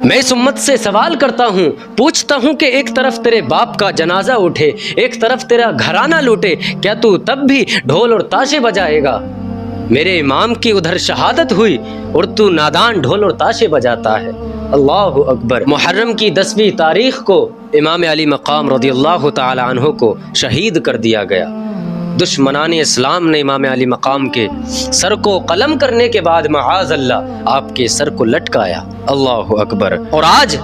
میں اس امت سے سوال کرتا ہوں، پوچھتا ہوں کہ ایک طرف تیرے باپ کا جنازہ اٹھے، ایک طرف تیرا گھرانہ لوٹے، کیا تو تب بھی ڈھول اور تاشے بجائے گا؟ میرے امام کی ادھر شہادت ہوئی اور تو نادان ڈھول اور تاشے بجاتا ہے۔ اللہ اکبر۔ محرم کی 10ویں تاریخ کو امام علی مقام رضی اللہ تعالی عنہ کو شہید کر دیا گیا۔ دشمنان اسلام نے امام علی مقام کے سر کو قلم کرنے کے بعد معاذ اللہ آپ کے سر کو لٹکایا۔ اللہ اکبر۔ اور آج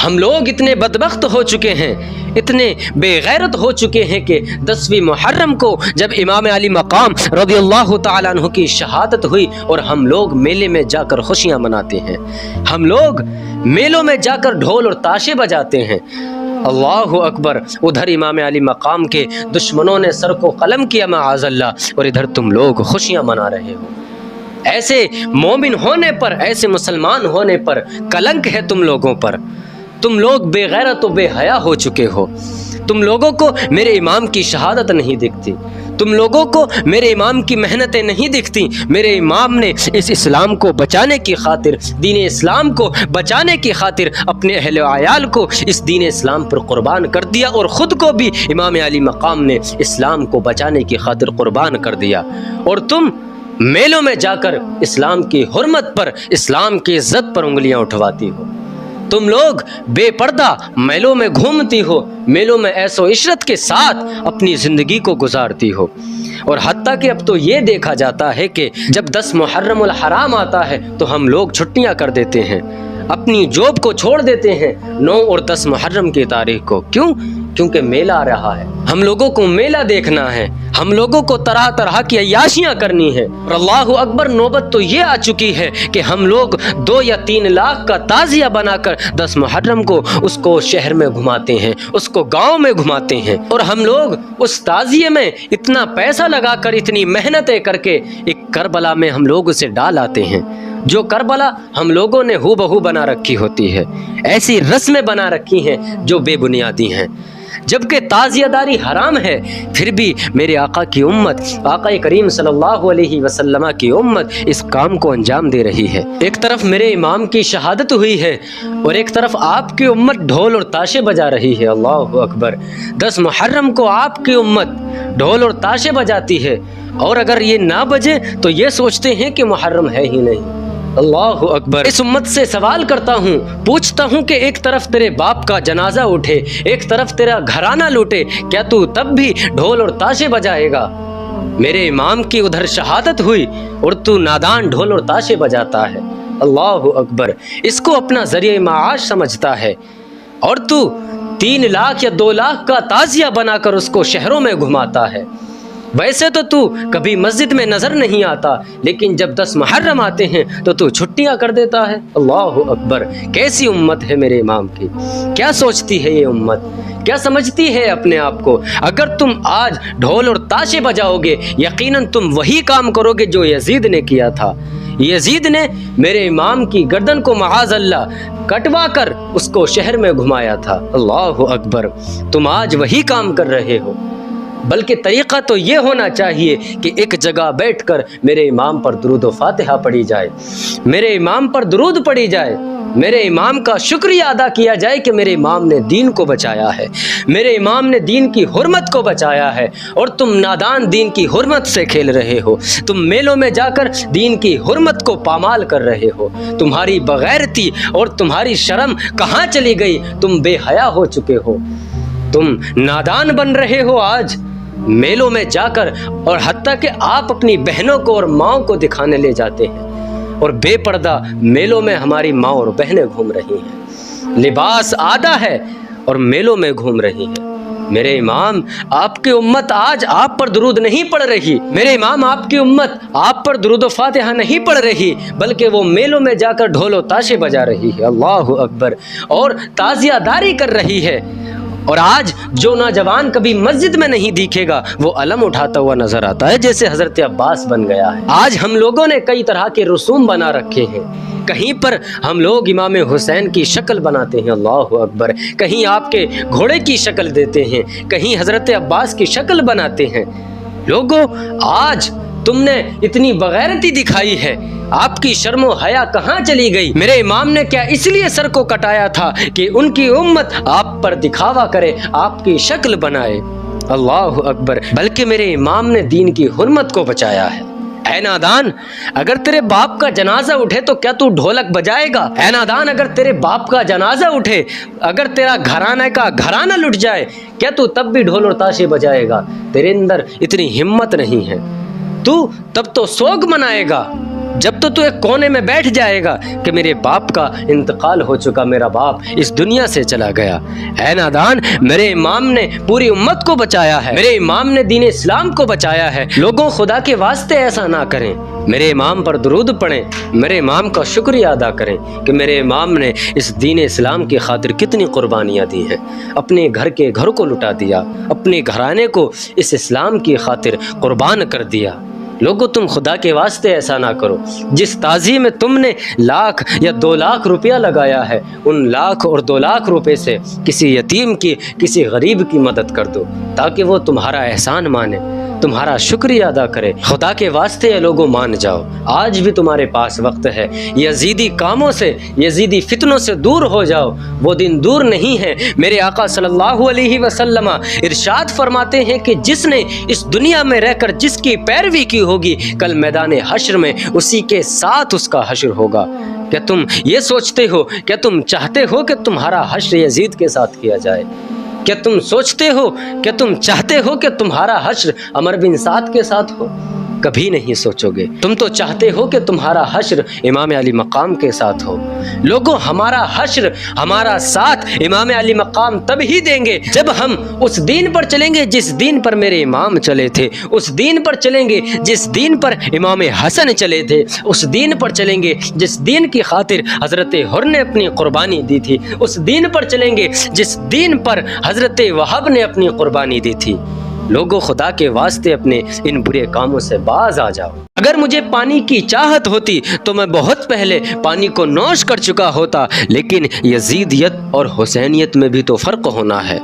ہم لوگ اتنے بدبخت ہو چکے ہیں، اتنے بے غیرت ہو چکے ہیں کہ 10ویں محرم کو جب امام علی مقام رضی اللہ تعالیٰ عنہ کی شہادت ہوئی اور ہم لوگ میلے میں جا کر خوشیاں مناتے ہیں، ہم لوگ میلوں میں جا کر ڈھول اور تاشے بجاتے ہیں۔ اللہ اکبر۔ ادھر امام علی مقام کے دشمنوں نے سر کو قلم کیا معاذ اللہ، اور ادھر تم لوگ خوشیاں منا رہے ہو۔ ایسے مومن ہونے پر، ایسے مسلمان ہونے پر کلنک ہے تم لوگوں پر۔ تم لوگ بے غیرت و بے حیا ہو چکے ہو۔ تم لوگوں کو میرے امام کی شہادت نہیں دکھتی، تم لوگوں کو میرے امام کی محنتیں نہیں دکھتی۔ میرے امام نے اس اسلام کو بچانے کی خاطر، دین اسلام کو بچانے کی خاطر اپنے اہل و عیال کو اس دین اسلام پر قربان کر دیا، اور خود کو بھی امام علی مقام نے اسلام کو بچانے کی خاطر قربان کر دیا۔ اور تم میلوں میں جا کر اسلام کی حرمت پر، اسلام کی عزت پر انگلیاں اٹھواتی ہو۔ تم لوگ بے پردہ میلوں میں گھومتی ہو، میلوں میں عیش و عشرت کے ساتھ اپنی زندگی کو گزارتی ہو۔ اور حتیٰ کہ اب تو یہ دیکھا جاتا ہے کہ جب 10 محرم الحرام آتا ہے تو ہم لوگ چھٹیاں کر دیتے ہیں، اپنی جاب کو چھوڑ دیتے ہیں 9 اور 10 محرم کی تاریخ کو۔ کیوں؟ کیونکہ میلہ آ رہا ہے، ہم لوگوں کو میلہ دیکھنا ہے، ہم لوگوں کو طرح طرح کی عیاشیاں کرنی ہے۔ اور اللہ اکبر، نوبت تو یہ آ چکی ہے کہ ہم لوگ 2 یا 3 لاکھ کا تعزیہ بنا کر 10 محرم کو اس کو شہر میں گھماتے ہیں، اس کو گاؤں میں گھماتے ہیں، اور ہم لوگ اس تعزیے میں اتنا پیسہ لگا کر، اتنی محنتیں کر کے ایک کربلا میں ہم لوگ اسے ڈال آتے ہیں، جو کربلا ہم لوگوں نے ہو بہو بنا رکھی ہوتی ہے، ایسی رسمیں بنا رکھی ہیں جو بے بنیادی ہیں۔ جبکہ تعزیہ داری حرام ہے، پھر بھی میرے آقا کی امت، آقا کریم صلی اللہ علیہ وسلم کی امت اس کام کو انجام دے رہی ہے۔ ایک طرف میرے امام کی شہادت ہوئی ہے اور ایک طرف آپ کی امت ڈھول اور تاشے بجا رہی ہے۔ اللہ اکبر۔ 10 محرم کو آپ کی امت ڈھول اور تاشے بجاتی ہے، اور اگر یہ نہ بجے تو یہ سوچتے ہیں کہ محرم ہے ہی نہیں۔ اللہ اکبر۔ اس امت سے سوال کرتا ہوں، پوچھتا ہوں کہ ایک طرف تیرے باپ کا جنازہ اٹھے، ایک طرف تیرا گھرانہ لوٹے، کیا تو تب بھی ڈھول اور تاشے بجائے گا؟ میرے امام کی ادھر شہادت ہوئی اور تو نادان ڈھول اور تاشے بجاتا ہے۔ اللہ اکبر۔ اس کو اپنا ذریعہ معاش سمجھتا ہے، اور تو 3 لاکھ یا 2 لاکھ کا تعزیہ بنا کر اس کو شہروں میں گھماتا ہے۔ ویسے تو کبھی مسجد میں نظر نہیں آتا، لیکن جب 10 محرم آتے ہیں تو چھٹیاں کر دیتا ہے۔ اللہ اکبر۔ کیسی امت ہے میرے امام کی؟ کیا سوچتی ہے یہ امت؟ کیا سمجھتی ہے اپنے آپ کو؟ اگر تم آج ڈھول اور تاشے بجاؤ گے، یقیناً تم وہی کام کرو گے جو یزید نے کیا تھا۔ یزید نے میرے امام کی گردن کو معاذ اللہ کٹوا کر اس کو شہر میں گھمایا تھا۔ اللہ اکبر۔ تم آج وہی کام کر رہے ہو۔ بلکہ طریقہ تو یہ ہونا چاہیے کہ ایک جگہ بیٹھ کر میرے امام پر درود و فاتحہ پڑھی جائے، میرے امام پر درود پڑھی جائے، میرے امام کا شکریہ ادا کیا جائے کہ میرے امام نے دین کو بچایا ہے، میرے امام نے دین کی حرمت کو بچایا ہے، اور تم نادان دین کی حرمت سے کھیل رہے ہو۔ تم میلوں میں جا کر دین کی حرمت کو پامال کر رہے ہو۔ تمہاری بغیرتی اور تمہاری شرم کہاں چلی گئی؟ تم بے حیا ہو چکے ہو، تم نادان بن رہے ہو آج میلوں میں جا کر، اور حتیٰ کہ آپ اپنی بہنوں کو اور ماؤں کو دکھانے لے جاتے ہیں، اور بے پردہ میلوں میں ہماری ماں اور بہنیں گھوم رہی ہیں، لباس آدھا ہے اور میلوں میں گھوم رہی ہیں۔ میرے امام، آپ کی امت آج آپ پر درود نہیں پڑھ رہی، میرے امام آپ کی امت آپ پر درود و فاتحہ نہیں پڑھ رہی، بلکہ وہ میلوں میں جا کر ڈھول و تاشے بجا رہی ہے۔ اللہ اکبر۔ اور تعزیہ داری کر رہی ہے، اور آج جو نوجوان کبھی مسجد میں نہیں دیکھے گا وہ علم اٹھاتا ہوا نظر آتا ہے، جیسے حضرت عباس بن گیا ہے۔ آج ہم لوگوں نے کئی طرح کے رسوم بنا رکھے ہیں، کہیں پر ہم لوگ امام حسین کی شکل بناتے ہیں، اللہ اکبر، کہیں آپ کے گھوڑے کی شکل دیتے ہیں، کہیں حضرت عباس کی شکل بناتے ہیں۔ لوگوں، آج تم نے اتنی بغیرتی دکھائی ہے، آپ کی شرم و حیا کہاں چلی گئی؟ میرے امام نے کیا اس لیے سر کو کٹایا تھا کہ ان کی امت آپ پر دکھاوا کرے، آپ کی شکل بنائے؟ اللہ اکبر! بلکہ میرے امام نے دین کی حرمت کو بچایا ہے۔ اے نادان، اگر تیرے باپ کا جنازہ اٹھے تو کیا تو ڈھولک بجائے گا؟ اے نادان، اگر تیرے باپ کا جنازہ اٹھے، اگر تیرا گھرانے کا گھرانہ لٹ جائے، کیا تو تب بھی ڈھول اور تاشے بجائے گا؟ تیرے اندر اتنی ہمت نہیں ہے، تو تب تو سوگ منائے گا جب تو ایک کونے میں بیٹھ جائے گا کہ میرے باپ کا انتقال ہو چکا، میرا باپ اس دنیا سے چلا گیا۔ اے نادان، میرے امام نے پوری امت کو بچایا ہے، میرے امام نے دین اسلام کو بچایا ہے۔ لوگوں، خدا کے واسطے ایسا نہ کریں، میرے امام پر درود پڑھیں، میرے امام کا شکریہ ادا کریں کہ میرے امام نے اس دین اسلام کی خاطر کتنی قربانیاں دی ہیں، اپنے گھر کے گھر کو لٹا دیا، اپنے گھرانے کو اس اسلام کی خاطر قربان کر دیا۔ لوگوں، تم خدا کے واسطے ایسا نہ کرو۔ جس تعزیے میں تم نے 1,00,000 یا 2,00,000 روپیہ لگایا ہے، ان 1,00,000 اور 2,00,000 روپے سے کسی یتیم کی، کسی غریب کی مدد کر دو تاکہ وہ تمہارا احسان مانے، تمہارا شکریہ ادا کرے۔ خدا کے واسطے یہ لوگوں مان جاؤ، آج بھی تمہارے پاس وقت ہے، یزیدی کاموں سے، یزیدی فتنوں سے دور ہو جاؤ، وہ دن دور نہیں ہے۔ میرے آقا صلی اللہ علیہ وسلم ارشاد فرماتے ہیں کہ جس نے اس دنیا میں رہ کر جس کی پیروی کی ہوگی، کل میدان حشر میں اسی کے ساتھ اس کا حشر ہوگا۔ کیا تم یہ سوچتے ہو، کیا تم چاہتے ہو کہ تمہارا حشر یزید کے ساتھ کیا جائے؟ کیا تم سوچتے ہو، کیا تم چاہتے ہو کہ تمہارا حشر عمر بن سعد کے ساتھ ہو؟ کبھی نہیں سوچو گے۔ تم تو چاہتے ہو کہ تمہارا حشر امام علی مقام کے ساتھ ہو۔ لوگوں، ہمارا حشر، ہمارا ساتھ امام علی مقام تب ہی دیں گے جب ہم اس دین پر چلیں گے جس دین پر میرے امام چلے تھے، اس دین پر چلیں گے جس دین پر امام حسن چلے تھے، اس دین پر چلیں گے جس دین کی خاطر حضرت حر نے اپنی قربانی دی تھی، اس دین پر چلیں گے جس دین پر حضرت وہب نے اپنی قربانی دی تھی۔ لوگوں، خدا کے واسطے اپنے ان برے کاموں سے باز آ جاؤ۔ اگر مجھے پانی کی چاہت ہوتی تو میں بہت پہلے پانی کو نوش کر چکا ہوتا، لیکن یزیدیت اور حسینیت میں بھی تو فرق ہونا ہے۔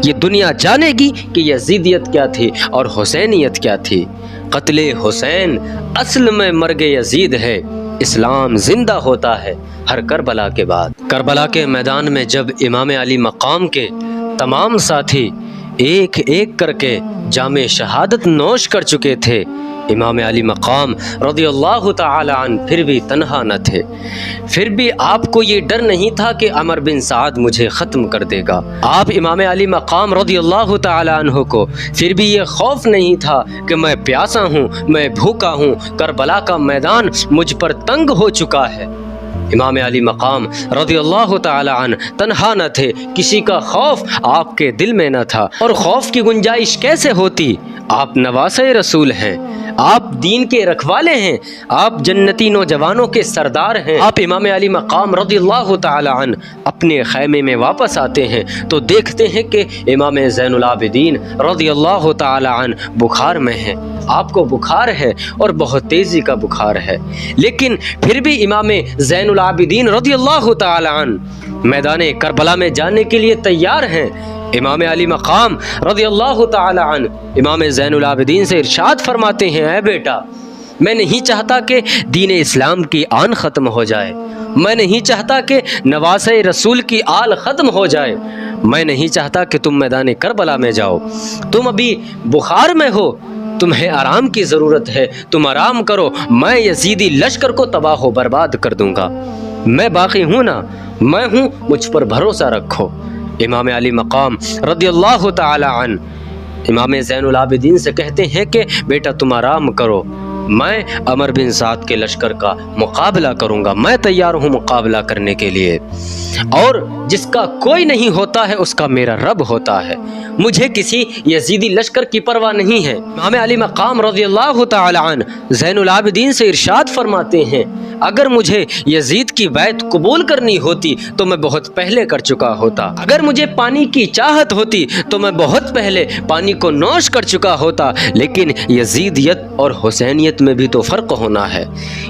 یہ دنیا جانے گی کہ یزیدیت کیا تھی اور حسینیت کیا تھی۔ قتل حسین اصل میں مرگ یزید ہے، اسلام زندہ ہوتا ہے ہر کربلا کے بعد۔ کربلا کے میدان میں جب امام علی مقام کے تمام ساتھی ایک ایک کر کے جام شہادت نوش کر چکے تھے، امام علی مقام رضی اللہ تعالی عنہ پھر بھی تنہا نہ تھے۔ پھر بھی آپ کو یہ ڈر نہیں تھا کہ عمر بن سعد مجھے ختم کر دے گا۔ آپ امام علی مقام رضی اللہ تعالی عنہ کو پھر بھی یہ خوف نہیں تھا کہ میں پیاسا ہوں، میں بھوکا ہوں، کربلا کا میدان مجھ پر تنگ ہو چکا ہے۔ امام علی مقام رضی اللہ تعالی عنہ تنہا نہ تھے، کسی کا خوف آپ کے دل میں نہ تھا۔ اور خوف کی گنجائش کیسے ہوتی؟ آپ نواسے رسول ہیں، آپ دین کے رکھوالے ہیں، آپ جنتی نوجوانوں کے سردار ہیں۔ آپ امام علی مقام رضی اللہ تعالی عنہ اپنے خیمے میں واپس آتے ہیں تو دیکھتے ہیں کہ امام زین العابدین رضی اللہ تعالی عنہ بخار میں ہیں۔ آپ کو بخار ہے اور بہت تیزی کا بخار ہے، لیکن پھر بھی امام زین العابدین رضی اللہ تعالی عنہ میدان کربلا میں جانے کے لیے تیار ہیں۔ امام علی مقام رضی اللہ تعالی عنہ امام زین العابدین سے ارشاد فرماتے ہیں، اے بیٹا، میں نہیں چاہتا کہ دین اسلام کی آن ختم ہو جائے، میں نہیں چاہتا کہ نواسے رسول کی آل ختم ہو جائے، میں نہیں چاہتا کہ تم میدان کربلا میں جاؤ، تم ابھی بخار میں ہو، تمہیں آرام کی ضرورت ہے، تم آرام کرو، میں یزیدی لشکر کو تباہ و برباد کر دوں گا، میں باقی ہوں نا، میں ہوں، مجھ پر بھروسہ رکھو۔ امام علی مقام رضی اللہ تعالی عنہ امام زین العابدین سے کہتے ہیں کہ بیٹا تم آرام کرو، میں عمر بن سعد کے لشکر کا مقابلہ کروں گا، میں تیار ہوں مقابلہ کرنے کے لیے، اور جس کا کوئی نہیں ہوتا ہے اس کا میرا رب ہوتا ہے، مجھے کسی یزیدی لشکر کی پرواہ نہیں ہے۔ امام علی مقام رضی اللہ تعالی عنہ زین العابدین سے ارشاد فرماتے ہیں، اگر مجھے یزید کی بیعت قبول کرنی ہوتی تو میں بہت پہلے کر چکا ہوتا، اگر مجھے پانی کی چاہت ہوتی تو میں بہت پہلے پانی کو نوش کر چکا ہوتا، لیکن یزیدیت اور حسینیت میں بھی تو فرق ہونا ہے۔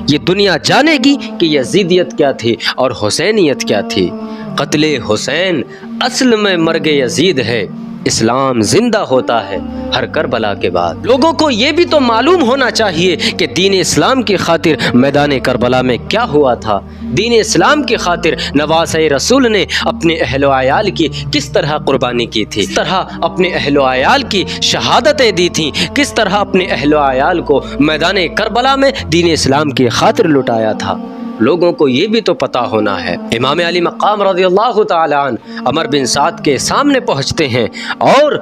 یہ دنیا جانے گی کہ یزیدیت کیا تھی اور حسینیت کیا تھی۔ قتل حسین اصل میں مرگ یزید ہے، اسلام زندہ ہوتا ہے ہر کربلا کے بعد۔ لوگوں کو یہ بھی تو معلوم ہونا چاہیے کہ دین اسلام کی خاطر میدان کربلا میں کیا ہوا تھا۔ دین اسلام کی خاطر نواسۂ رسول نے اپنے اہل و عیال کی کس طرح قربانی کی تھی، کس طرح اپنے اہل و عیال کی شہادتیں دی تھیں، کس طرح اپنے اہل و عیال کو میدان کربلا میں دین اسلام کی خاطر لٹایا تھا۔ لوگوں کو یہ بھی تو پتہ ہونا ہے۔ امام علی مقام رضی اللہ تعالی عنہ عمر بن سعد کے سامنے پہنچتے ہیں اور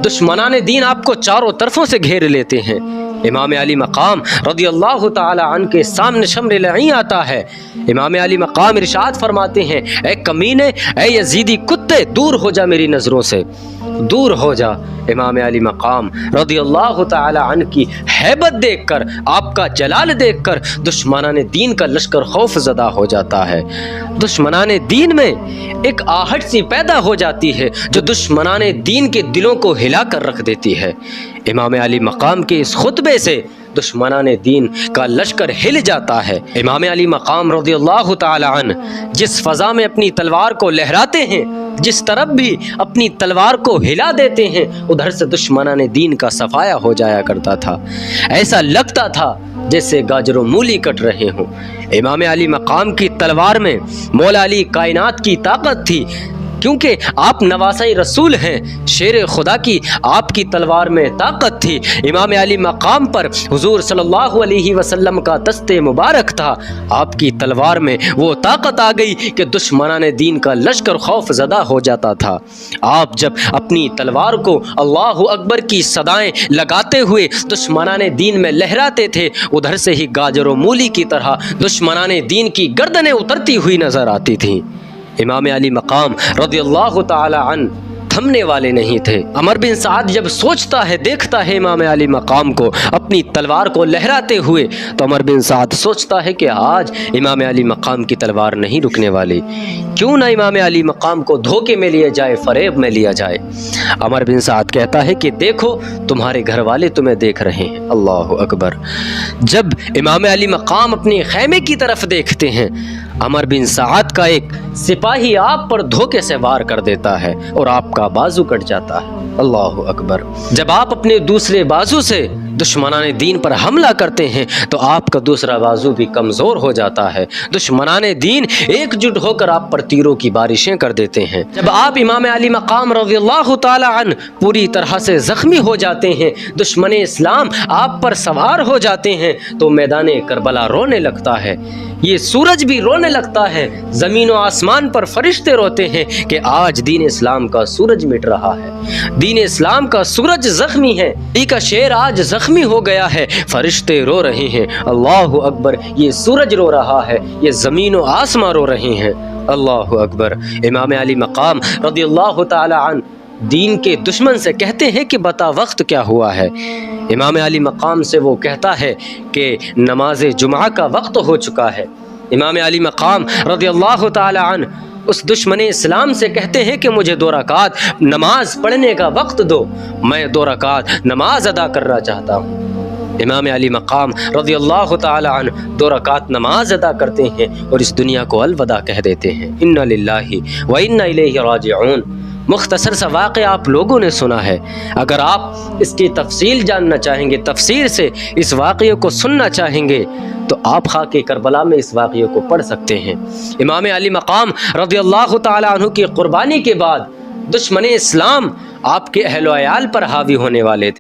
دشمنان دین آپ کو چاروں طرفوں سے گھیر لیتے ہیں۔ امام علی مقام رضی اللہ تعالی عنہ کے سامنے شمر لعین آتا ہے۔ امام علی مقام ارشاد فرماتے ہیں، اے کمینے، اے یزیدی کتے، دور ہو جا میری نظروں سے، دور ہو جا۔ امام علی مقام رضی اللہ تعالی عنہ کی ہیبت دیکھ کر، آپ کا جلال دیکھ کر دشمنان دین کا لشکر خوف زدہ ہو جاتا ہے۔ دشمنان دین میں ایک آہٹ سی پیدا ہو جاتی ہے جو دشمنان دین کے دلوں کو ہلا کر رکھ دیتی ہے۔ امام علی مقام کے اس خطبے سے دشمنان دین کا لشکر ہل جاتا ہے۔ امام علی مقام رضی اللہ تعالی عنہ جس فضا میں اپنی تلوار کو لہراتے ہیں، جس طرف بھی اپنی تلوار کو ہلا دیتے ہیں، ادھر سے دشمنان دین کا صفایا ہو جایا کرتا تھا۔ ایسا لگتا تھا جیسے گاجر و مولی کٹ رہے ہوں۔ امام علی مقام کی تلوار میں مولا علی کائنات کی طاقت تھی، کیونکہ آپ نواسۂ رسول ہیں، شیر خدا کی آپ کی تلوار میں طاقت تھی۔ امام علی مقام پر حضور صلی اللہ علیہ وسلم کا دست مبارک تھا، آپ کی تلوار میں وہ طاقت آ گئی کہ دشمنان دین کا لشکر خوف زدہ ہو جاتا تھا۔ آپ جب اپنی تلوار کو اللہ اکبر کی صدائیں لگاتے ہوئے دشمنان دین میں لہراتے تھے، ادھر سے ہی گاجر و مولی کی طرح دشمنان دین کی گردنیں اترتی ہوئی نظر آتی تھیں۔ امام علی مقام رضی اللہ تعالی عنہ تھمنے والے نہیں تھے۔ عمر بن سعد جب سوچتا ہے، دیکھتا ہے امام علی مقام کو اپنی تلوار کو لہراتے ہوئے، تو عمر بن سعد سوچتا ہے کہ آج امام علی مقام کی تلوار نہیں رکنے والی، کیوں نہ امام علی مقام کو دھوکے میں لیا جائے، فریب میں لیا جائے۔ عمر بن سعد کہتا ہے کہ دیکھو تمہارے گھر والے تمہیں دیکھ رہے ہیں۔ اللہ اکبر۔ جب امام علی مقام اپنے خیمے کی طرف دیکھتے ہیں، عمر بن سعد کا ایک سپاہی آپ پر دھوکے سے وار کر دیتا ہے اور آپ کا بازو کٹ جاتا ہے۔ اللہ اکبر۔ جب آپ اپنے دوسرے بازو سے دشمنان دین پر حملہ کرتے ہیں تو آپ کا دوسرا بازو بھی کمزور ہو جاتا ہے۔ دشمنان دین ایک جٹ ہو کر آپ پر تیروں کی بارشیں کر دیتے ہیں۔ جب آپ امام علی مقام رضی اللہ تعالی عنہ پوری طرح سے زخمی ہو جاتے ہیں، دشمن اسلام آپ پر سوار ہو جاتے ہیں، تو میدان کربلا رونے لگتا ہے، یہ سورج بھی رونے لگتا ہے، زمین و آسمان پر فرشتے روتے ہیں کہ آج دین اسلام کا سورج مٹ رہا ہے، دین اسلام کا سورج زخمی ہے، علی کا شیر آج زخمی ہو گیا ہے، فرشتے رو رہے ہیں۔ اللہ اکبر۔ یہ سورج رو رہا ہے، یہ زمین و آسمان رو رہے ہیں۔ اللہ اکبر۔ امام علی مقام رضی اللہ تعالی عنہ دین کے دشمن سے کہتے ہیں کہ بتا وقت کیا ہوا ہے۔ امام علی مقام سے وہ کہتا ہے کہ نماز جمعہ کا وقت ہو چکا ہے۔ امام علی مقام رضی اللہ تعالی عنہ اس دشمن اسلام سے کہتے ہیں کہ مجھے 2 رکعت نماز پڑھنے کا وقت دو، میں 2 رکعت نماز ادا کرنا چاہتا ہوں۔ امام علی مقام رضی اللہ تعالی عنہ 2 رکعت نماز ادا کرتے ہیں اور اس دنیا کو الوداع کہہ دیتے ہیں۔ انا للہ و انا الیہ راجعون۔ مختصر سا واقعہ آپ لوگوں نے سنا ہے، اگر آپ اس کی تفصیل جاننا چاہیں گے، تفسیر سے اس واقعے کو سننا چاہیں گے، تو آپ خاک کربلا میں اس واقعے کو پڑھ سکتے ہیں۔ امام علی مقام رضی اللہ تعالی عنہ کی قربانی کے بعد دشمن اسلام آپ کے اہل و عیال پر حاوی ہونے والے تھے۔